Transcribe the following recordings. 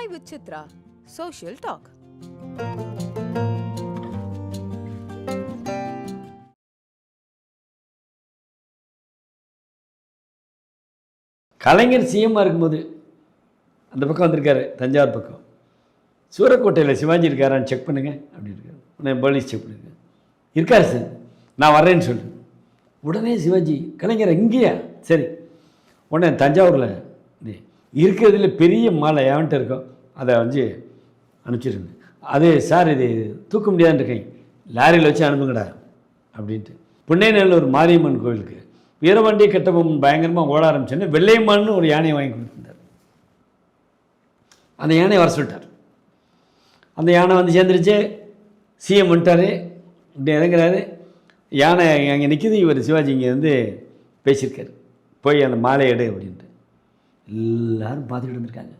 Chai with Chitra, Social Talk. கலைஞர் சிஎம்மாக இருக்கும்போது அந்த பக்கம் வந்திருக்காரு, தஞ்சாவூர் பக்கம். சூரக்கோட்டையில் சிவாஜி இருக்காரான்னு செக் பண்ணுங்க அப்படின்னு இருக்காரு. உடனே போலீஸ் செக் பண்ணிருக்காரு. இருக்கார் சார், நான் வர்றேன்னு சொல்லு. உடனே சிவாஜி, கலைஞர் இங்கேயா? சரி. உடனே தஞ்சாவூரில் இருக்கிறதுல பெரிய மாலை எவன்ட்டு இருக்கோம் அதை வந்து அனுப்பிச்சிருங்க. அது சார் இது தூக்க முடியாதுன்னு இருக்கேன், லாரியில் வச்சு அனுப்புங்கடா அப்படின்ட்டு. புன்னைநல்லூர் மாரியம்மன் கோவிலுக்கு வீரபாண்டிய கட்டபொம்மன் பயங்கரமாக ஓட ஆரம்பிச்சோன்னே வெள்ளையம்மான்னு ஒரு யானையை வாங்கி கொடுத்துருந்தார். அந்த யானையை வர சொல்லிட்டார். அந்த யானை வந்து சேர்ந்துருச்சு. சிஎம் வந்துட்டார், இப்படி இறங்குறாரு. யானை அங்கே நிற்கிது. இவர் சிவாஜி இங்கே வந்து பேசியிருக்காரு, போய் அந்த மாலை எடு அப்படின்ட்டு. எல்லோரும் பார்த்துக்கிட்டு இருந்திருக்காங்க,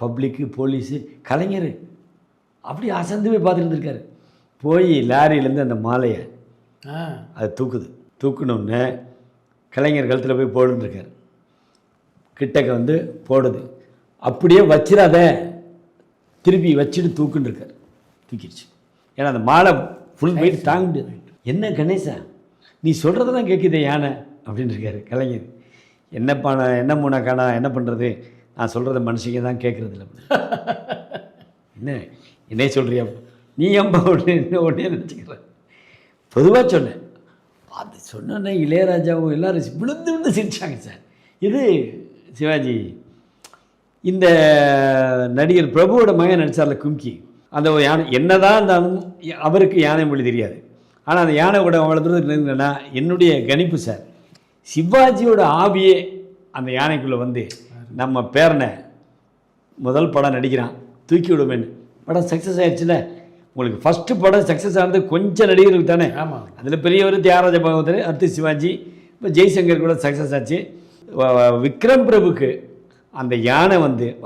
பப்ளிக்கு, போலீஸு. கலைஞர் அப்படி அசந்து போய் பார்த்துட்டு இருந்திருக்காரு. போய் லாரியிலேருந்து அந்த மாலையை அது தூக்குனோடனே கலைஞர் கழுத்தில் போய் போடுந்துருக்காரு. கிட்டக்க வந்து போடுது. அப்படியே வச்சிடாத, திருப்பி வச்சுட்டு தூக்குன்னு இருக்கார். தூக்கிடுச்சு. ஏன்னா அந்த மாலை ஃபுல் வெயிட் தாங்க முடியாது. என்ன கணேசா நீ சொல்கிறதெல்லாம் கேட்குதே யானை அப்படின்னு இருக்காரு கலைஞர். என்னப்பா நான் என்ன மூணா காணா என்ன பண்ணுறது, நான் சொல்கிறத மனுஷங்க தான் கேட்குறதில்ல. என்ன சொல்கிறியா நீ ஏன்பா உடனே நினச்சிக்கிறேன். பொதுவாக சொன்னேன். அது சொன்னோன்னே இளையராஜாவும் எல்லோரும் விழுந்து சிரிச்சாங்க சார். இது சிவாஜி. இந்த நடிகர் பிரபுவோட மகன் நடித்தார்ல கும்கி, அந்த யானை என்னதான் இருந்தாலும் அவருக்கு யானை மொழி தெரியாது. ஆனால் அந்த யானை கூட அவ்வளோ தூரத்தில் இருந்தேன்னா என்னுடைய கணிப்பு சார், சிவாஜியோட ஆவியே அந்த யானைக்குள்ளே வந்து நம்ம பேரனை முதல் படம் நடிக்கிறான் தூக்கி விடுவேன்னு. படம் சக்ஸஸ் ஆகிடுச்சுல. உங்களுக்கு ஃபஸ்ட்டு படம் சக்ஸஸ் ஆனது கொஞ்சம் நடிகர்களுக்கு தானே. ஆமாம். அதில் பெரியவர் தியாகராஜ பாகவதர், அடுத்து சிவாஜி, இப்போ ஜெய்சங்கர் கூட சக்ஸஸ் ஆச்சு. விக்ரம் பிரபுக்கு அந்த யானை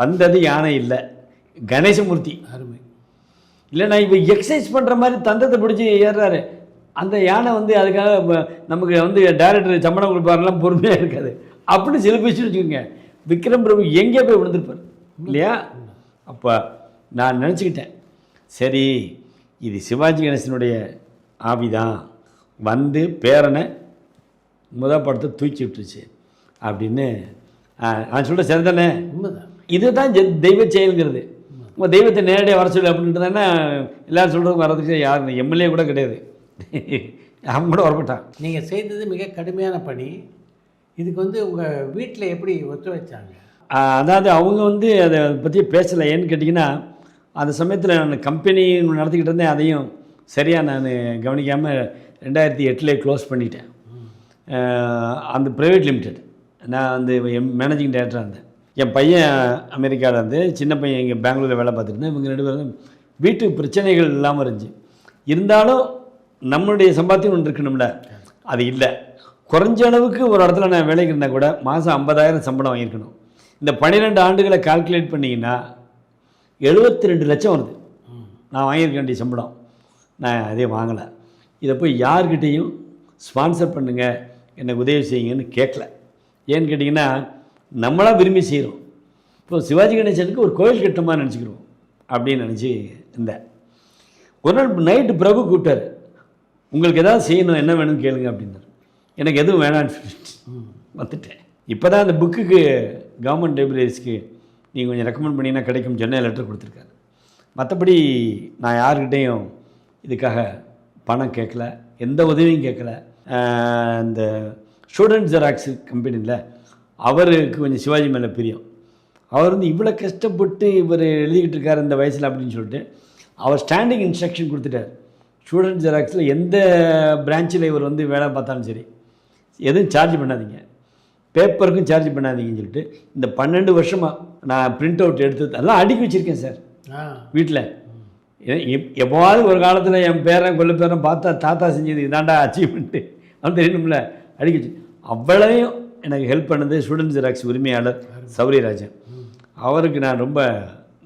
வந்தது யானை இல்லை, கணேசமூர்த்தி. அருமை. இல்லைண்ணா இப்போ எக்ஸசைஸ் பண்ணுற மாதிரி தந்தத்தை பிடிச்சி ஏறுறாரு. அந்த யானை அதுக்காக நமக்கு டைரக்டர் சம்பளம் கொடுப்பாரெல்லாம் பொறுமையாக இருக்காது. அப்படி சிலப்பிச்சு வச்சுக்கோங்க, விக்ரம் பிரபு எங்கே போய் விழுந்திருப்பார் இல்லையா? அப்போ நான் நினச்சிக்கிட்டேன், சரி இது சிவாஜி கணேசனுடைய ஆவிதான் வந்து பேரனை முதல் படத்தை தூக்கி விட்டுருச்சு அப்படின்னு நான் சொல்கிற சரி தானே? இதுதான் தெய்வ செயல்ங்கிறது. உங்கள் தெய்வத்தை நேரடியாக வர சொல்லு அப்படின்ட்டு தானே எல்லோரும் சொல்கிறவங்க வர்றதுக்கு யாரும் எம்எல்ஏ கூட கிடையாது, அவங்க கூட வரப்பட்டான். நீங்கள் செய்தது மிக கடுமையான பணி. இதுக்கு உங்கள் வீட்டில் எப்படி ஒத்துழைச்சாங்க? அதாவது அவங்க அதை பற்றி பேசலை. ஏன்னு கேட்டிங்கன்னா, அந்த சமயத்தில் நான் கம்பெனி நடத்திக்கிட்டு இருந்தேன். அதையும் சரியாக நான் கவனிக்காமல் 2008 க்ளோஸ் பண்ணிட்டேன். அந்த ப்ரைவேட் லிமிடெட் நான் மேனேஜிங் டைரக்டராக இருந்தேன். என் பையன் அமெரிக்காவில் இருந்து, சின்ன பையன் இங்கே பெங்களூரில் வேலை பார்த்துட்டு இருந்தேன். இவங்க 2 பேரும் வீட்டு பிரச்சனைகள் இல்லாமல் இருந்துச்சு. இருந்தாலும் நம்மளுடைய சம்பாத்தியம் ஒன்று இருக்கணும்ல, அது இல்லை. குறைஞ்ச அளவுக்கு ஒரு இடத்துல நான் வேலைக்கு இருந்தால் கூட மாதம் 50,000 சம்பளம் வாங்கியிருக்கணும். இந்த 12 ஆண்டுகளை கால்குலேட் பண்ணிங்கன்னா 72 லட்சம் வருது நான் வாங்கியிருக்க வேண்டிய சம்பளம். நான் அதே வாங்கலை. இதை போய் யார்கிட்டையும் ஸ்பான்சர் பண்ணுங்கள், எனக்கு உதவி செய்யுங்கன்னு கேட்கல. ஏன்னு கேட்டிங்கன்னா, நம்மளாம் விரும்பி செய்கிறோம். இப்போ சிவாஜி கணேசனுக்கு ஒரு கோயில் கட்டமாக நினச்சிக்கிறோம் அப்படின்னு நினச்சி இருந்தேன். ஒரு நாள் நைட்டு பிரபு கூப்பிட்டார், உங்களுக்கு எதாவது செய்யணும், என்ன வேணும்னு கேளுங்க அப்படின்னாரு. எனக்கு எதுவும் வேணான்னு சொல்லிட்டு வந்துட்டேன். இப்போ தான் அந்த புக்குக்கு கவர்மெண்ட் லைப்ரரிஸ்க்கு நீங்கள் கொஞ்சம் ரெக்கமெண்ட் பண்ணிங்கன்னா கிடைக்கும் சென்னை லெட்டர் கொடுத்துருக்காரு. மற்றபடி நான் யார்கிட்டையும் இதுக்காக பணம் கேட்கல, எந்த உதவியும் கேட்கல. இந்த ஸ்டூடெண்ட் ஜெராக்ஸ் கம்பெனியில் அவருக்கு கொஞ்சம் சிவாஜி மேலே பிரியம். அவர் இவ்வளோ கஷ்டப்பட்டு இவர் எழுதிக்கிட்டு இருக்கார் இந்த வயசில் அப்படின்னு சொல்லிட்டு அவர் ஸ்டாண்டிங் இன்ஸ்ட்ரக்ஷன் கொடுத்துட்டார். ஸ்டூடெண்ட் ஜெராக்ஸில் எந்த பிரான்ச்சில் இவர் வேலை பார்த்தாலும் சரி, எதுவும் சார்ஜ் பண்ணாதீங்க, பேப்பருக்கும் சார்ஜ் பண்ணாதீங்கன்னு சொல்லிட்டு இந்த 12 வருஷமாக நான் பிரிண்ட் அவுட் எடுத்து எல்லாம் அடுக்கி வச்சுருக்கேன் சார் வீட்டில். எப்போவாவது ஒரு காலத்தில் என் பேரன் கொல்ல பேரன் பார்த்தா தாத்தா செஞ்சது இதாண்டா அச்சீவ்மெண்ட்டு அவன் தெரியணும்ல, அடுக்கி வச்சு. அவ்வளவையும் எனக்கு ஹெல்ப் பண்ணது ஸ்டூடெண்ட் ஜெராக்ஸ் உரிமையாளர் சௌரியராஜன். அவருக்கு நான் ரொம்ப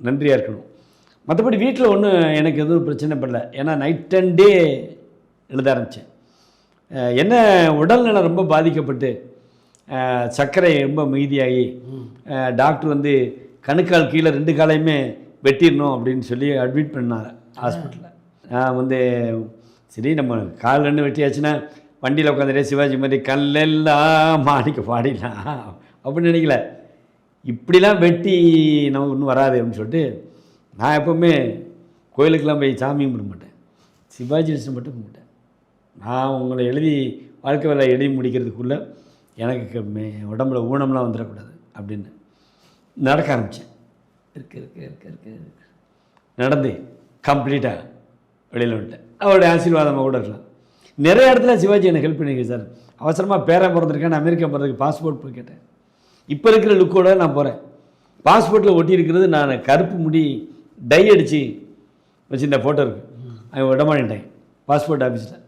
நன்றியாக இருக்கணும். மற்றபடி வீட்டில் ஒன்றும் எனக்கு எதுவும் பிரச்சனை படல. ஏன்னா நைட் அண்ட் டே எழுத ஆரம்பித்தேன். என்ன உடல்நலம் ரொம்ப பாதிக்கப்பட்டு சர்க்கரை ரொம்ப மீதியாகி டாக்டர் கணுக்கால் கீழே 2 காலையுமே வெட்டிடணும் அப்படின்னு சொல்லி அட்மிட் பண்ணார் ஹாஸ்பிட்டலில். நான் வந்து சரி நம்ம கால் ரெண்டு வெட்டியாச்சுன்னா வண்டியில் உட்காந்துட்டே சிவாஜி மாதிரி கல்லெல்லாம் மாணிக்க பாடிடலாம் அப்படின்னு நினைக்கல. இப்படிலாம் வெட்டி நமக்கு ஒன்றும் வராது அப்படின்னு சொல்லிட்டு நான் எப்போவுமே கோயிலுக்கெல்லாம் போய் சாமி கும்பிட மாட்டேன், சிவாஜி விஷயம் மட்டும் கும்பிட்டேன். நான் உங்களை எழுதி வாழ்க்கை வேலை எழுதி முடிக்கிறதுக்குள்ளே எனக்கு உடம்புல ஊனம்லாம் வந்துடக்கூடாது அப்படின்னு நடக்க ஆரம்பித்தேன். இருக்கு நடந்து கம்ப்ளீட்டாக வெளியில் வந்துட்டேன். அவருடைய ஆசீர்வாதமாக கூட இருக்கலாம். நிறைய இடத்துல சிவாஜி எனக்கு ஹெல்ப் பண்ணியிருக்கேன் சார். அவசரமாக பேரன் பிறந்திருக்கேன், அமெரிக்கா போகிறதுக்கு பாஸ்போர்ட் போய் கேட்டேன். இப்போ இருக்கிற லுக்கோடு நான் போகிறேன். பாஸ்போர்ட்டில் ஒட்டி இருக்கிறது நான் கருப்பு முடி டை அடித்து வச்சுருந்த ஃபோட்டோ இருக்குது. அவன் விடமாட்டேன் பாஸ்போர்ட் ஆஃபீஸில்.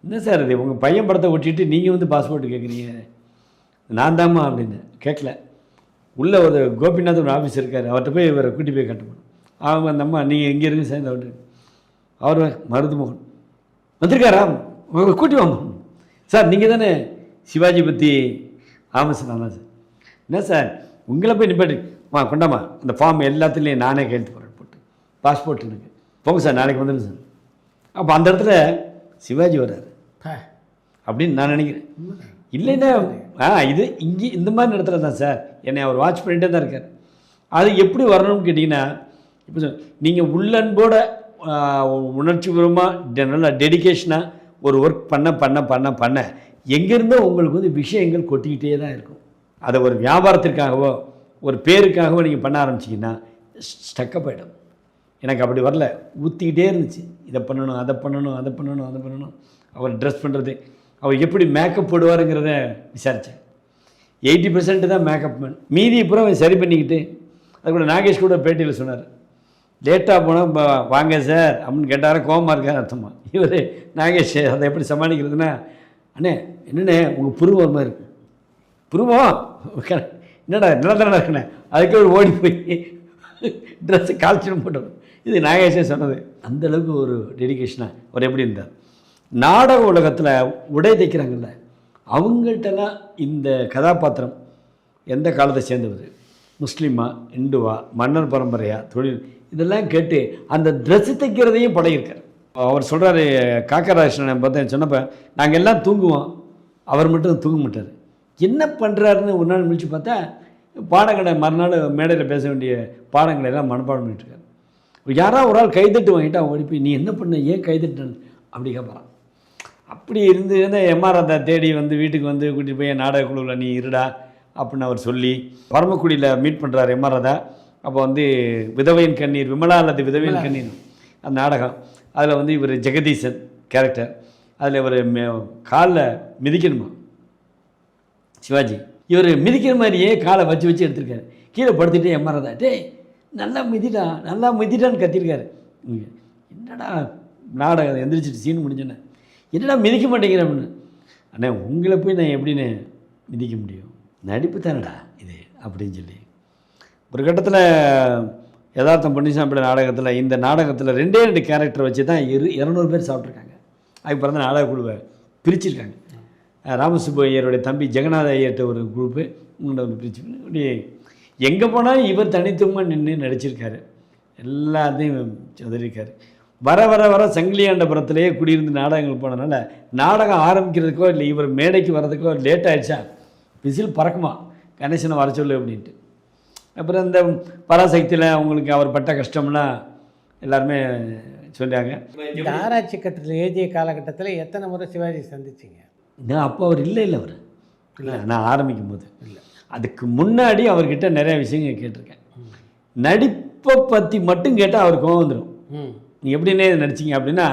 என்ன சார் இது உங்கள் பையன் படத்தை ஒட்டிட்டு நீங்கள் வந்து பாஸ்போர்ட்டு கேட்குறீங்க? நான் தாம்மா அப்படின்னு கேட்கல. உள்ளே ஒரு கோபிநாத் ஒரு ஆஃபீஸ் இருக்கார், அவர்கிட்ட போய் இவரை கூட்டி போய் கட்டணும். அவங்க அந்த அம்மா நீங்கள் எங்கே இருங்க சார் அவரு அவர் மருதுமோகன் வந்திருக்காரா கூட்டி வாங்க சார், நீங்கள் தானே சிவாஜி பற்றி? ஆமாம் சார் ஆமாம் சார். என்ன சார் உங்களை போய் நிப்பாட்டி கொண்டாமா இந்த ஃபார்ம் எல்லாத்துலேயும் நானே கையெழுத்து போகிறேன் போட்டு பாஸ்போர்ட் எனக்கு போங்க சார் நாளைக்கு வந்துடுங்க சார். அப்போ அந்த இடத்துல சிவாஜி வர்றாரு அப்படின்னு நான் நினைக்கிறேன். இல்லைன்னா இது இங்கே இந்த மாதிரி இடத்துல தான் சார் என்னை அவர் வாட்ச் பண்ணிகிட்டே தான் இருக்கார். அது எப்படி வரணும்னு கேட்டிங்கன்னா, இப்போ நீங்கள் உள்ளன்போட உணர்ச்சிபூர்வமாக நல்லா டெடிக்கேஷனாக ஒரு ஒர்க் பண்ண பண்ண பண்ண பண்ண எங்கேருந்தோ உங்களுக்கு வந்து விஷயங்கள் கொட்டிக்கிட்டே தான் இருக்கும். அதை ஒரு வியாபாரத்திற்காகவோ ஒரு பேருக்காகவோ நீங்கள் பண்ண ஆரம்பிச்சிங்கன்னா ஸ்டக்கப் ஆகிடும். எனக்கு அப்படி வரல, ஊற்றிக்கிட்டே இருந்துச்சு. இதை பண்ணணும் அதை பண்ணணும் அதை பண்ணணும் அதை பண்ணணும். அவர் ட்ரெஸ் பண்ணுறது, அவர் எப்படி மேக்கப் போடுவாருங்கிறத விசாரித்தேன். 80% தான் மேக்கப் மேன், மீதி அப்புறம் சரி பண்ணிக்கிட்டு. அது கூட நாகேஷ் கூட பேட்டியில் சொன்னார், லேட்டாக போனால் வாங்க சார் அப்படின்னு கேட்டார கோபமாக இருக்கார் அர்த்தமா. இவர் நாகேஷ் அதை எப்படி சமாளிக்கிறதுனா, அண்ணே என்னண்ணே உங்கள் புருவம் மாதிரி இருக்கு, புருவம் என்னடா நிலத்தடா இருக்குண்ணே, அதுக்கு ஒரு ஓடி போய் ட்ரெஸ்ஸு கால்ச்சிடும் போட்டோம். இது நாகேஷே சொன்னது. அந்தளவுக்கு ஒரு டெடிக்கேஷனாக அவர் எப்படி இருந்தார். நாடக உலகத்தில் உடை தைக்கிறாங்கல்ல, அவங்கள்ட்டெல்லாம் இந்த கதாபாத்திரம் எந்த காலத்தை சேர்ந்தவர், முஸ்லீமா இந்துவா மன்னர் பரம்பரையா தொழில், இதெல்லாம் கேட்டு அந்த ட்ரெஸ்ஸு தைக்கிறதையும் பழகிருக்கார். அவர் சொல்கிறாரு, காக்கராஜன் பார்த்தேன் சொன்னப்போ நாங்கள் எல்லாம் தூங்குவோம், அவர் மட்டும் தூங்க மாட்டார். என்ன பண்ணுறாருன்னு ஒரு நாள் முடிச்சு பார்த்தா பாடங்களை மறுநாள் மேடையில் பேச வேண்டிய பாடங்களை எல்லாம் மனப்பாடம் பண்ணிட்டுருக்காரு. யாராவது ஒரு ஆள் கைதட்டு வாங்கிட்டு அவன் ஓடி போய் நீ என்ன பண்ண ஏன் கைதட்டுன்னு அப்படி கேட்பான். அப்படி இருந்து எம்ஆர் ராதா தேடி வந்து வீட்டுக்கு வந்து கூட்டிகிட்டு போய் நாடக குழுவில் நீ இருடா அப்படின்னு அவர் சொல்லி பரமக்குடியில் மீட் பண்ணுறாரு எம்ஆர் ராதா. அப்போ வந்து விதவையின் கண்ணீர், விமலா அல்லது விதவையின் கண்ணீர் அந்த நாடகம், அதில் வந்து இவர் ஜெகதீசன் கேரக்டர், அதில் இவர் காலில் மிதிக்கணுமா சிவாஜி, இவர் மிதிக்கிற மாதிரியே காலை வச்சு வச்சு எடுத்திருக்காரு. கீழே படுத்துட்டு எம்ஆர் ராதா டேய் நல்லா மிதிட்டான்னு கத்திருக்காரு. என்னடா நாடகம் எந்திரிச்சிட்டு சீன் முடிஞ்சோன்னே என்னடா மிதிக்க மாட்டேங்கிற அப்படின்னு. அண்ணே உங்களை போய் நான் எப்படின்னு மிதிக்க முடியும், நடிப்பு தானடா இது அப்படின்னு சொல்லி ஒரு கட்டத்தில் யதார்த்தம் பொன்னிசாமி நாடகத்தில், இந்த நாடகத்தில் 2 கேரக்டர் வச்சு தான் 200 பேர் சாப்பிட்ருக்காங்க. அதுக்கு பிறந்த நாடக குழுவை பிரிச்சிருக்காங்க. ராமசுப்பு ஐயருடைய தம்பி ஜெகநாத ஐயர்கிட்ட ஒரு குரூப்பு, உங்களை ஒரு பிரிச்சு இப்படி எங்கே போனாலும் இவர் தனித்துவமாக நின்று நடிச்சிருக்காரு, எல்லாத்தையும் உதவிருக்காரு. வர வர வர சங்கிலியாண்டபுரத்திலேயே குடியிருந்து நாடகங்கள் போனதுனால நாடகம் ஆரம்பிக்கிறதுக்கோ இல்லை இவர் மேடைக்கு வர்றதுக்கோ லேட் ஆகிடுச்சா விசில் பறக்குமா கணேசனை வர சொல்லு அப்படின்ட்டு. அப்புறம் இந்த பராசக்தியில் அவங்களுக்கு அவர் பட்ட கஷ்டம்லாம் எல்லாருமே சொல்லியாங்க. இந்த ஆராய்ச்சி கட்டத்தில் எழுதிய காலகட்டத்தில் எத்தனை முறை சிவாஜி சந்திச்சிங்க? நான் அப்போ அவர் இல்லை அவர் இல்லை, நான் ஆரம்பிக்கும் போது இல்லை, அதுக்கு முன்னாடி அவர்கிட்ட நிறைய விஷயங்கள் கேட்டிருக்கேன். நடிப்பை பற்றி மட்டும் கேட்டால் அவர் கோவம் வந்துடும். நீ எப்படின்னே நடிச்சிங்க அப்படின்னா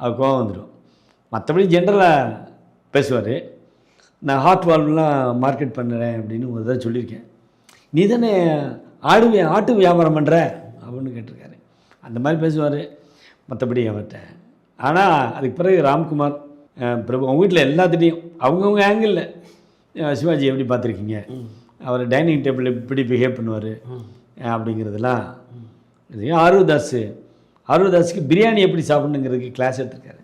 அவர் கோவம் வந்துடும். மற்றபடி ஜென்ரலாக பேசுவார். நான் ஹார்ட் வால்வ்லாம் மார்க்கெட் பண்ணுறேன் அப்படின்னு ஒரு தடவை சொல்லியிருக்கேன். நீ தானே ஆட்டு வியாபாரம் பண்ணுற அப்படின்னு கேட்டிருக்காரு. அந்த மாதிரி பேசுவார் மற்றபடி அவர்கிட்ட. ஆனால் அதுக்கு பிறகு ராம்குமார் பிரபு அவங்க வீட்டில் எல்லாத்துலேயும் அவங்கவுங்க ஆங்கிளில் சிவாஜி எப்படி பார்த்துருக்கீங்க, அவர் டைனிங் டேபிள் எப்படி பிஹேவ் பண்ணுவார் அப்படிங்கிறதுலாம். ஆர்வதாஸுக்கு பிரியாணி எப்படி சாப்பிடணுங்கிறதுக்கு கிளாஸ் எடுத்திருக்காரு.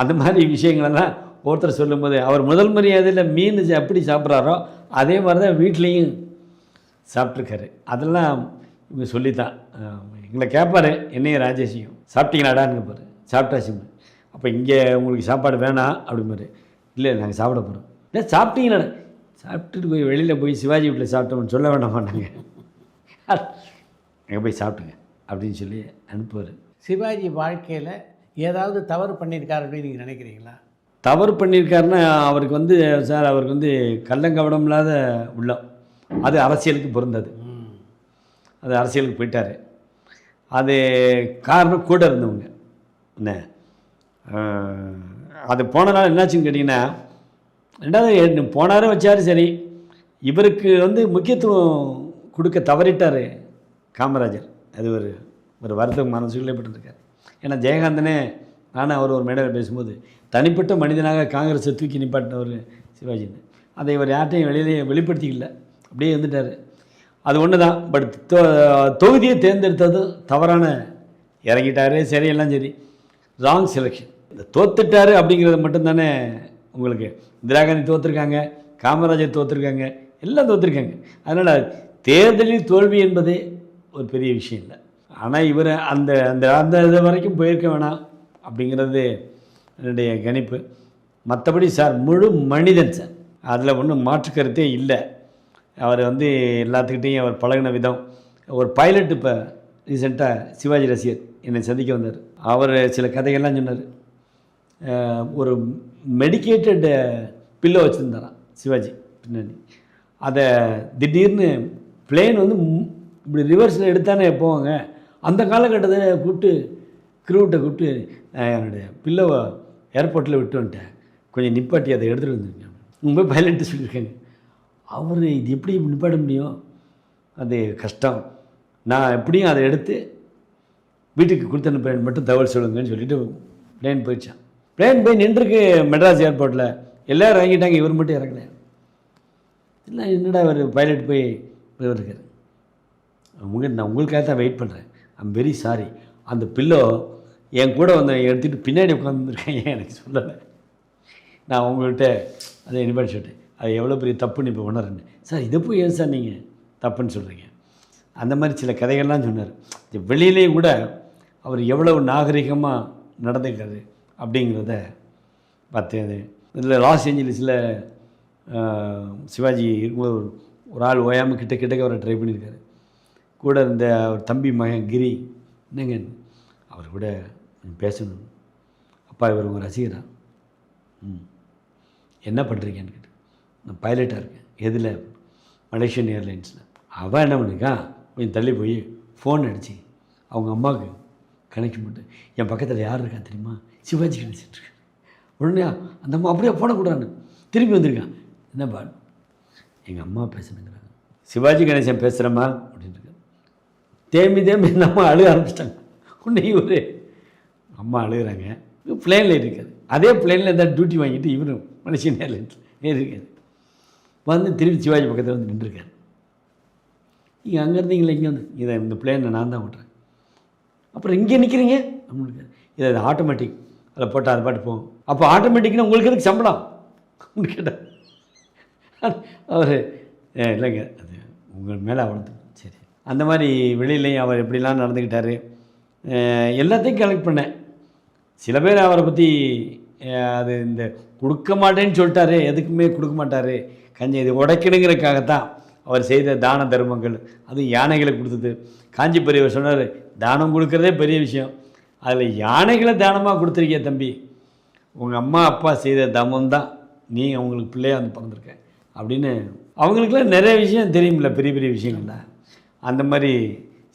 அந்த மாதிரி விஷயங்களெல்லாம் ஒருத்தர் சொல்லும்போது அவர் முதல் மரியாதையில் மீன் எப்படி சாப்பிட்றாரோ அதே மாதிரி தான் வீட்லேயும் சாப்பிட்ருக்காரு. அதெல்லாம் இவங்க சொல்லித்தான் எங்களை கேட்பாரு, என்னையும் ராஜேஷையும், சாப்பிட்டீங்களாடான்னு கேட்பாரு. சாப்பிட்டாச்சுங்க. அப்போ இங்கே உங்களுக்கு சாப்பாடு வேணாம் அப்படிம்பாரு. இல்லை நாங்கள் சாப்பிட போகிறோம். இல்லை சாப்பிட்டீங்களாடா, சாப்பிட்டுட்டு போய் வெளியில் போய் சிவாஜி வீட்டில் சாப்பிட்டோம்னு சொல்ல வேண்டாமா நாங்கள், அங்கே போய் சாப்பிட்டுங்க அப்படின்னு சொல்லி அனுப்புவார். சிவாஜி வாழ்க்கையில் ஏதாவது தவறு பண்ணியிருக்காரு அப்படின்னு நீங்கள் நினைக்கிறீங்களா? தவறு பண்ணியிருக்காருன்னா அவருக்கு வந்து சார், அவருக்கு வந்து கள்ளங்கவடம் இல்லாத உள்ளம். அது அரசியலுக்கு பொருந்தது. அது அரசியலுக்கு போயிட்டார். அது காரணம் கூட இருந்தவங்க என்ன. அது போனனால என்னாச்சுன்னு கேட்டிங்கன்னா, ரெண்டாவது போனாரும் வச்சார் சரி, இவருக்கு வந்து முக்கியத்துவம் கொடுக்க தவறிட்டார் காமராஜர். அது ஒரு வருத்தம் மனசுக்குள்ளே பட்டுருக்கார். ஏன்னா ஜெயகாந்தனே நானும் அவர் ஒரு மேடையில் பேசும்போது தனிப்பட்ட மனிதனாக காங்கிரஸை தூக்கி நிப்பாட்டினவர் சிவாஜின்னு. அதை இவர் யார்ட்டையும் வெளிப்படுத்திக்கல, அப்படியே இருந்துட்டார். அது ஒன்று தான். பட் தொகுதியை தேர்ந்தெடுத்தது தவறான, இறங்கிட்டார் சரி, எல்லாம் சரி, ராங் செலெக்ஷன். இந்த தோத்துட்டார் அப்படிங்கிறது மட்டும்தானே உங்களுக்கு. இந்திரா காந்தி தோற்றுருக்காங்க, காமராஜர் தோற்றுருக்காங்க, எல்லாம் தோற்றுருக்காங்க. அதனால் தேர்தலில் தோல்வி என்பதே ஒரு பெரிய விஷயம் இல்லை. ஆனால் இவர் அந்த அந்த அந்த இது வரைக்கும் போயிருக்க வேணாம் அப்படிங்கிறது என்னுடைய கணிப்பு. மற்றபடி சார் முழு மனிதன் சார், அதில் ஒன்றும் மாற்று கருத்தே இல்லை. அவர் வந்து எல்லாத்துக்கிட்டையும் அவர் பழகின விதம். ஒரு பைலட் இப்போ ரீசெண்டாக சிவாஜி ரசிகர் என்னை சந்திக்க வந்தார். அவர் சில கதைகள்லாம் சொன்னார். ஒரு மெடிக்கேட்டட் பில்லோ வச்சுருந்தாராம் சிவாஜி பின்னாடி. அதை திடீர்னு பிளேன் வந்து இப்படி ரிவர்ஸில் எடுத்தானே போவாங்க, அந்த காலகட்டத்தில் கூப்பிட்டு க்ரூட்டை கூப்பிட்டு என்னுடைய பில்லோவை ஏர்போர்ட்டில் விட்டு வந்துட்டேன், கொஞ்சம் நிப்பாட்டி அதை எடுத்துகிட்டு வந்துருக்கேன். உங்க போய் பைலட்டு சொல்லியிருக்காங்க. அவர் இது எப்படி நிப்பாட்ட முடியும், அது கஷ்டம், நான் எப்படியும் அதை எடுத்து வீட்டுக்கு கொடுத்து அனுப்புறேன், மட்டும் தகவல் சொல்லுங்கன்னு சொல்லிவிட்டு பிளேன் போயிடுச்சான். பிளேன் போய் நின்றுருக்கு மெட்ராஸ் ஏர்போர்ட்டில், எல்லோரும் இறங்கிட்டாங்க, இவர் மட்டும் இறங்கலை. இல்லை என்னடா இவர் பைலட் போய் இருக்கார். நான் உங்களுக்காக தான் வெயிட் பண்ணுறேன், ஐம் வெரி சாரி, அந்த பில்லோ என் கூட வந்து எடுத்துகிட்டு பின்னாடி உட்காந்துருக்கேன், ஏன் எனக்கு சொல்லலை, நான் உங்கள்கிட்ட அதை இனிமேல் சொல்லிட்டேன், அது எவ்வளோ பெரிய தப்புன்னு இப்போ உணர்றேன்னு. சார் இதை போய் ஏன் சார் நீங்கள் தப்புன்னு சொல்கிறீங்க? அந்த மாதிரி சில கதைகள்லாம் சொன்னார். வெளியிலேயே கூட அவர் எவ்வளவு நாகரிகமாக நடந்துக்கிறாரு அப்படிங்கிறத பார்த்தேன். இதில் லாஸ் ஏஞ்சலிஸில் சிவாஜி இருக்கும்போது ஒரு ஆள் ஓயாமல் கிட்டக்க அவரை ட்ரை பண்ணியிருக்காரு. கூட இருந்த அவர் தம்பி மகன் கிரி, என்னங்க அவர் கூட பேசணும், அப்பா இவர் உங்கள் ரசிகரா, என்ன பண்ணுறீங்கன்னு கேட்டு, நான் பைலட்டாக இருக்கேன். எதில்? மலேசியன் ஏர்லைன்ஸில். அவன் என்ன பண்ணிருக்கான், கொஞ்சம் தள்ளி போய் ஃபோன் அடித்து அவங்க அம்மாவுக்கு கனெக்ஷன் போட்டு, என் பக்கத்தில் யார் இருக்கா தெரியுமா, சிவாஜி கணேசன் இருக்கான். உடனே அந்த அம்மா அப்படியே போடக்கூடாதுன்னு திரும்பி வந்திருக்கான். என்னப்பா, எங்கள் அம்மா பேசணுங்கிறாங்க. சிவாஜி கணேசன் பேசுகிறம்மா அப்படின்னு இருக்காரு. தேம்பி இந்த அம்மா அழுக ஆரம்பிச்சிட்டாங்க. உடனே ஒரு அம்மா அழுகிறாங்க. பிளேனில் இருக்காது, அதே பிளேனில் எதாவது டியூட்டி வாங்கிட்டு இவரும் மலேசியன் ஏர்லைன்ஸில் இருக்காது. வந்து திரும்பி சிவாஜி பக்கத்தில் வந்து நின்றுருக்காரு. நீங்கள் அங்கே இருந்தீங்களே, இங்கே வந்து இந்த பிளேனை நான் தான் விட்றேன், அப்புறம் இங்கே நிற்கிறீங்க அப்படின்னு. இதை ஆட்டோமேட்டிக், அதில் போட்டால் அது பாட்டு போகும். அப்போ ஆட்டோமேட்டிக்னா உங்களுக்கு எதுக்கு சம்பளம் அப்படின்னு கேட்டார். அவர் இல்லைங்க, அது உங்கள் மேலே அவ்வளோ. சரி, அந்த மாதிரி வெளியிலையும் அவர் எப்படிலாம் நடந்துக்கிட்டார் எல்லாத்தையும் கலெக்ட் பண்ணேன். சில பேர் அவரை பற்றி அது இந்த கொடுக்க மாட்டேன்னு சொல்லிட்டாரு, எதுக்குமே கொடுக்க மாட்டார், கஞ்சி இது உடைக்கணுங்கிறதுக்காகத்தான் அவர் செய்த தான தர்மங்கள், அது யானைகளை கொடுத்தது. காஞ்சி பெரியவர் சொன்னார், தானம் கொடுக்குறதே பெரிய விஷயம், அதில் யானைகளை தானமாக கொடுத்துருக்கிய தம்பி, உங்கள் அம்மா அப்பா செய்த தமம் தான் நீ அவங்களுக்கு பிள்ளையாக வந்து பிறந்திருக்க அப்படின்னு. அவங்களுக்குலாம் நிறைய விஷயம் தெரியுமில்ல, பெரிய பெரிய விஷயங்கள்ல. அந்த மாதிரி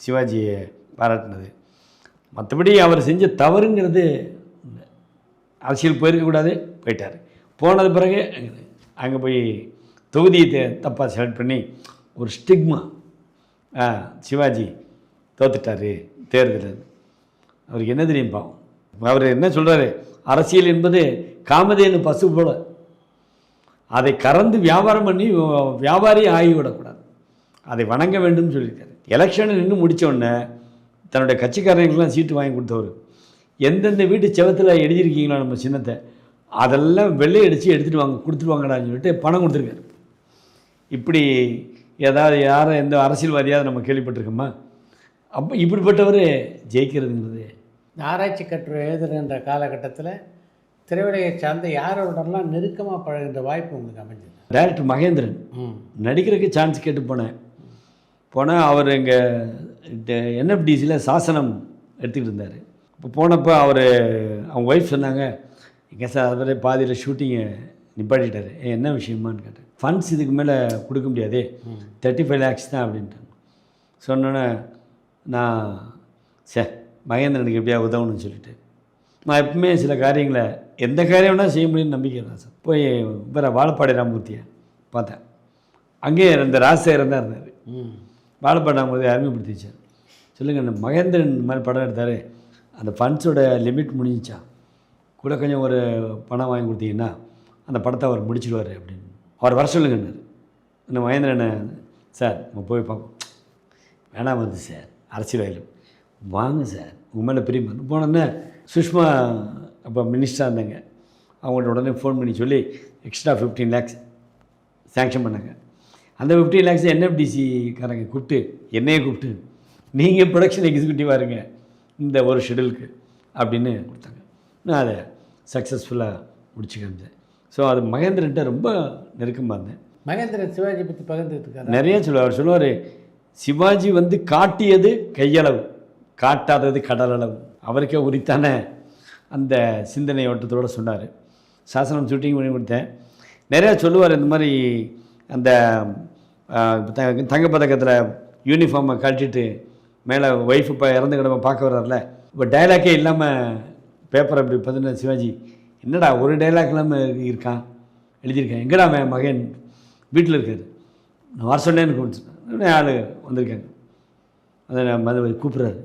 சிவாஜியை பாராட்டினது. மற்றபடி அவர் செஞ்ச தவறுங்கிறது, அரசியல் போயிருக்கக்கூடாது, போயிட்டார். போனது பிறகு அங்கே போய் தொகுதியை தப்பாக செலக்ட் பண்ணி ஒரு ஸ்டிக்மா, சிவாஜி தோத்துட்டார் தேர்தல். அவருக்கு என்ன தெரியும் பாவம். அவர் என்ன சொல்கிறாரு, அரசியல் என்பது காமதேனு பசு போல, அதை கறந்து வியாபாரம் பண்ணி வியாபாரி ஆகிவிடக்கூடாது, அதை வணங்க வேண்டும்னு சொல்லியிருக்காரு. எலெக்ஷனை நின்று முடித்தோடனே தன்னுடைய கட்சிக்காரங்களுக்கெல்லாம் சீட்டு வாங்கி கொடுத்தவர், எந்தெந்த வீட்டு செவத்தில் எழுதியிருக்கீங்களோ நம்ம சின்னத்தை, அதெல்லாம் வெள்ளை அடித்து எடுத்துகிட்டு வாங்க, கொடுத்துட்டு வாங்கடான்னு சொல்லிட்டு பணம் கொடுத்துருக்காரு. இப்படி ஏதாவது யாரை எந்த அரசியல்வாதியாவது நம்ம கேள்விப்பட்டிருக்கோமா? அப்போ இப்படிப்பட்டவர் ஜெயிக்கிறதுங்கிறது. இந்த ஆராய்ச்சி கட்டுரை எழுதுகின்ற காலகட்டத்தில் திரையுலகை சார்ந்த யாரோடலாம் நெருக்கமாக பழகுகின்ற வாய்ப்பு உங்களுக்கு அமைஞ்சது? டைரக்டர் மகேந்திரன் நடிக்கிறதுக்கு சான்ஸ் கேட்டு போனேன். அவர் எங்கள் என்எஃப்டிசியில் சாசனம் எடுத்துக்கிட்டு இருந்தார். இப்போ போனப்போ அவங்க ஒய்ஃப் சொன்னாங்க, எங்கே சார் அவரே பாதியில் ஷூட்டிங்கை நிப்பாட்டிட்டார். என்ன விஷயமானு கேட்டேன். ஃபண்ட்ஸ் இதுக்கு மேலே கொடுக்க முடியாது, 35 lakhs தான் அப்படின்ட்டாங்க. சொன்னோன்னே நான் மகேந்திரனுக்கு எப்படியா உதவணும்னு சொல்லிட்டு நான் எப்பவுமே சில காரியங்களை எந்த காரியம்னா செய்ய முடியும்னு நம்பிக்கை தான் சார். போய் வேறு வாழப்பாடி ராமூர்த்தியை பார்த்தேன். அங்கேயே இந்த ராஜசேகரன் தான் இருந்தார். வாழப்பாடி ராமூர்த்தி அறிமுகப்படுத்திச்சார். சொல்லுங்கள், இந்த மகேந்திரன் இந்த மாதிரி படம் எடுத்தார், அந்த ஃபண்ட்ஸோட லிமிட் முடிஞ்சிச்சா, கூட கொஞ்சம் ஒரு பணம் வாங்கி கொடுத்தீங்கன்னா அந்த படத்தை அவர் முடிச்சிடுவார் அப்படின்னு. அவர் வர சொல்லுங்கன்னாரு. இந்த மகேந்திரனை, சார் நம்ம போய் பார்ப்போம். வேணாம் வருது சார், அரசியல் வாங்க சார், உங்கள் மேலே பிரியம் போனோன்னே சுஷ்மா அப்போ மினிஸ்டராக இருந்தாங்க. அவங்கள்ட்ட உடனே ஃபோன் பண்ணி சொல்லி எக்ஸ்ட்ரா 15 lakhs சேங்ஷன் பண்ணாங்க. அந்த 15 lakhs என்எஃப்டிசிக்காரங்க கூப்பிட்டு என்னையே கூப்பிட்டு நீங்கள் ப்ரொடக்ஷன் எக்ஸிக்யூட்டிவாக இருங்க இந்த ஒரு ஷெடியூலுக்கு அப்படின்னு கொடுத்தாங்க. நான் அதை சக்ஸஸ்ஃபுல்லாக முடிச்சு காமிச்சேன். ஸோ அது மகேந்திரன்ட்ட ரொம்ப நெருக்கமாக இருந்தேன். மகேந்திரன் சிவாஜி பற்றி பகிர்ந்துருக்காரு. நிறைய சொல்லுவார். அவர் சொல்லுவார், சிவாஜி காட்டியது கையளவு, காட்டாதது கடலளவு. அவருக்கே உரித்தான அந்த சிந்தனை ஓட்டத்தோடு சொன்னார். சாசனம் ஷூட்டிங் பண்ணி கொடுத்தேன். நிறையா சொல்லுவார். இந்த மாதிரி அந்த தங்கப்பதக்கத்தில் யூனிஃபார்மை கட்டிட்டு மேலே ஒய்ஃப் இப்போ இறந்து கிடமை பார்க்க வர்றாருல, இப்போ டைலாக்கே இல்லாமல் பேப்பரை அப்படி பார்த்தீங்கன்னா சிவாஜி என்னடா ஒரு டைலாக் இல்லாமல் இருக்கான் எழுதியிருக்கேன், எங்கடா மகன் வீட்டில் இருக்காரு, நான் வர சொன்னேன்னு கூப்பிட்டு ஆள் வந்திருக்காங்க. அதை மது கூப்பிட்றாரு.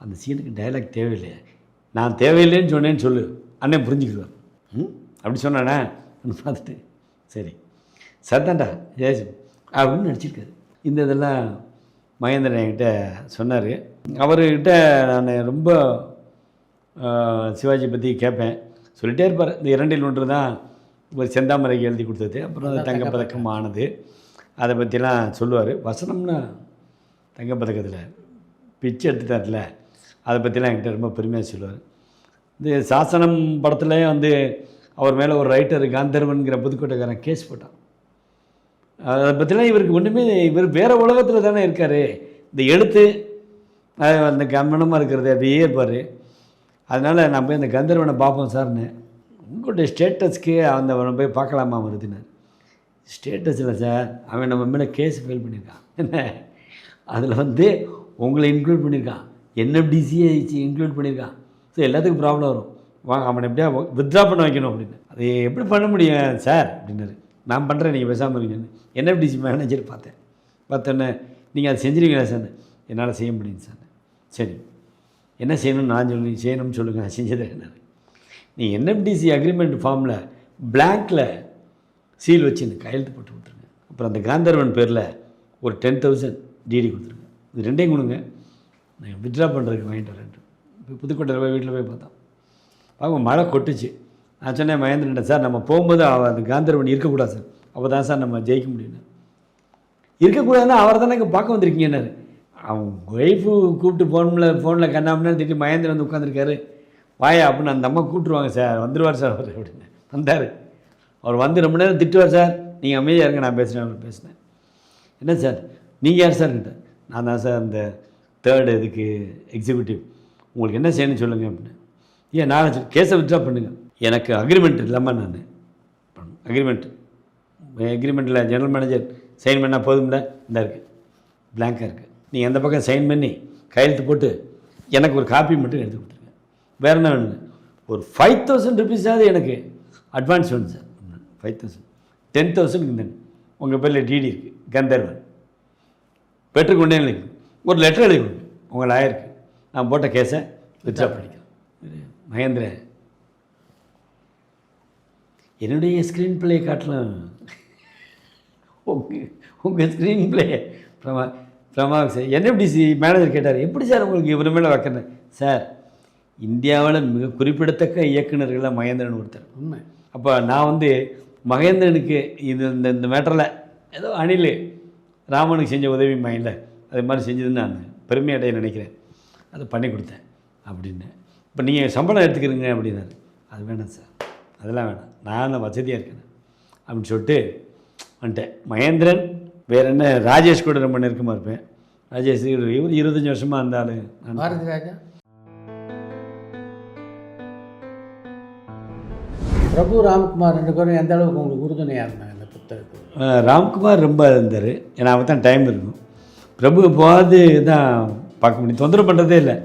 அந்த சீனுக்கு டைலாக் தேவையில்லையா, நான் தேவையில்லைன்னு சொன்னேன்னு சொல்லு, அண்ணன் புரிஞ்சுக்கிடுவார். அப்படி சொன்னானே பார்த்துட்டு சரி சத்தாண்டா ஏசி அப்படின்னு நடிச்சிருக்காரு. இந்த இதெல்லாம் மகேந்திரன் என்கிட்ட சொன்னார். அவர்கிட்ட நான் ரொம்ப சிவாஜி பற்றி கேட்பேன். சொல்லிகிட்டே இருப்பார். இந்த 2இல் 1 தான் ஒரு செந்தாமரைக்கு எழுதி கொடுத்தது, அப்புறம் அது தங்கப்பதக்கம் ஆனது, அதை பற்றிலாம் சொல்லுவார். வசனம்னா தங்கப்பதக்கத்தில் பிச்சு எடுத்துட்டார்ல, அதை பற்றிலாம் என்கிட்ட ரொம்ப பெருமையாக சொல்லுவார். இந்த சாசனம் படத்துலேயே அவர் மேலே ஒரு ரைட்டர் காந்தர்வன்கிற புதுக்கோட்டைக்காரன் கேஸ் போட்டான். அதை பற்றிலாம் இவருக்கு ஒன்றுமே, இவர் வேறு உலகத்தில் தானே இருக்கார். இந்த எழுத்து அந்த கவனமாக இருக்கிறது அப்படியே இருப்பார். அதனால் நான் போய் அந்த கந்தர்வனை பார்ப்போம் சார்னு. உங்களுடைய ஸ்டேட்டஸ்க்கு அவனை போய் பார்க்கலாமா வருதுனார். ஸ்டேட்டஸ் இல்லை சார், அவன் நம்ம மேலே கேஸ் ஃபைல் பண்ணியிருக்கான், என்ன அதில் உங்களை இன்க்ளூட் பண்ணியிருக்கான், என்எஃப்டிசியை இன்க்ளூட் பண்ணியிருக்கான். ஸோ எல்லாத்துக்கும் ப்ராப்ளம் வரும், வாங்க அவனை எப்படியா வித்ட்ரா பண்ண வைக்கணும் அப்படின்னு. அது எப்படி பண்ண முடியும் சார் அப்படின்னாரு. நான் பண்ணுறேன், நீங்கள் பேசாமல் இருக்கீங்க. என்எஃப்டிசி மேனேஜர் பார்த்தோன்னே நீங்கள் அதை செஞ்சுருவீங்களா சார்? என்னால் செய்ய முடியும் சார். சரி என்ன செய்யணும்னு நான் செய்யணும்னு சொல்லுங்கள், நான் செஞ்சதேன்னாரு. நீ என்எஃப்டிசி அக்ரிமெண்ட் ஃபார்மில் பிளாங்கில் சீல் வச்சு எனக்கு கையெழுத்து போட்டு கொடுத்துருங்க. அப்புறம் அந்த காந்தர்வன் பேரில் ஒரு 10,000 டிடி கொடுத்துருங்க. இது 2ஐயும் கொடுங்க, நான் வித்ட்ரா பண்ணுறதுக்கு வாங்கிட்டு வரேன். இப்போ புதுக்கோட்டையில் போய் வீட்டில் போய் பார்த்தோம். அவங்க மழை கொட்டுச்சு. நான் சொன்னேன் மகேந்திரன் சார், நம்ம போகும்போது அந்த காந்தர்வன் இருக்கக்கூடாது சார், அப்போ தான் சார் நம்ம ஜெயிக்க முடியும். இருக்கக்கூடாதுன்னா அவர் தானே இங்கே பார்க்க வந்திருக்கீங்கன்னாரு. அவன் ஒய்ஃபு கூப்பிட்டு ஃபோனில் கண்ணாமன்னு திட்டி மகேந்திரன் உட்காந்துருக்காரு. வாயா அப்படின்னு அந்த அம்மா கூப்பிட்ருவாங்க சார், வந்துடுவார் சார் அவர் அப்படின்னு வந்தார். அவர் ரொம்ப நேரம் திட்டுவார். சார் நீங்கள் அமைதியாக இருங்க, நான் பேசினேன். என்ன சார் நீங்கள் யார் சார் கிட்ட? நான் தான் சார் அந்த 3rd இதுக்கு எக்ஸிக்யூட்டிவ், உங்களுக்கு என்ன செய்யணும்னு சொல்லுங்கள் அப்படின்னு. ஏன் நான் கேஸை வித்ட்ரா பண்ணுங்கள், எனக்கு அக்ரிமெண்ட் இல்லாமல் நான் அக்ரிமெண்ட்டில் ஜெனரல் மேனேஜர் சைன் பண்ணால் போதும்ல, இந்த இருக்குது பிளாங்காக இருக்குது, நீங்கள் அந்த பக்கம் சைன் பண்ணி கையெழுத்து போட்டு எனக்கு ஒரு காப்பி மட்டும் எடுத்து கொடுத்துருங்க. வேறு என்ன வேணுங்க? ஒரு 5,000 rupees எனக்கு அட்வான்ஸ் வேணும் சார். 5,000 10,000 இந்த உங்கள் பேரில் டிடி இருக்குது, கந்தர்வன் பெற்றுக்கொண்டே இல்லைங்க, ஒரு லெட்டர் எழுதி கொடுங்க உங்கள் லாயருக்கு, நான் போட்ட கேஸை வித்ட்ரா பண்ணிக்கிறேன். மகேந்திரன் என்னுடைய ஸ்க்ரீன் பிளே காட்டலாம், உங்கள் ஸ்க்ரீன் பிளே பிரமாக் சார். என்எஃப்டிசி மேனேஜர் கேட்டார், எப்படி சார் உங்களுக்கு இவர் மேலே வைக்கிறேன்? சார் இந்தியாவில் மிக குறிப்பிடத்தக்க இயக்குநர்களில் மகேந்திரன் ஒருத்தர். உண்மை. அப்போ நான் மகேந்திரனுக்கு இது இந்த மேட்டரில் ஏதோ அணில் ராமனுக்கு செஞ்ச உதவி மைண்டில் அது மாதிரி செஞ்சதுன்னு நான் பெருமை அடைய நினைக்கிறேன், அதை பண்ணி கொடுத்தேன் அப்படின்னு. இப்போ நீங்கள் சம்பளம் எடுத்துக்கிறீங்க அப்படின்னாரு. அது வேணாம் சார், அதெல்லாம் வேணாம், நான் வசதியாக இருக்கேன் அப்படின்னு சொல்லிட்டு வந்துட்டேன். மகேந்திரன் வேறு என்ன, ராஜேஷ் கூட ரொம்ப நெருக்கமாக இருப்பேன். ராஜேஷ் இவர் 25 வருஷமாக அந்த ஆள். பாரதி ராஜா, பிரபு, ராம்குமார் 2 பேரும் எந்த அளவுக்கு உங்களுக்கு உறுதுணையாக இருந்தாங்க இந்த புத்தகத்துக்கு? ராம்குமார் ரொம்ப இருந்தார், ஏன்னா அவன் தான் டைம் இருக்கும். பிரபு போகாது தான் பார்க்க முடியும், தொந்தரவு பண்ணுறதே இல்லை.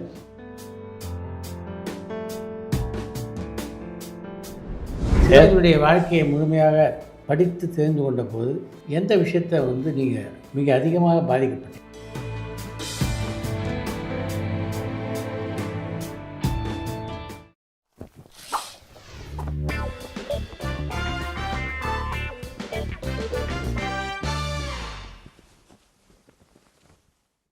சிவாஜியுடைய வாழ்க்கையை முழுமையாக படித்து தெரிந்து கொண்ட போது எந்த விஷயத்தை நீங்கள் மிக அதிகமாக பாதிக்கப்பட்டீங்க?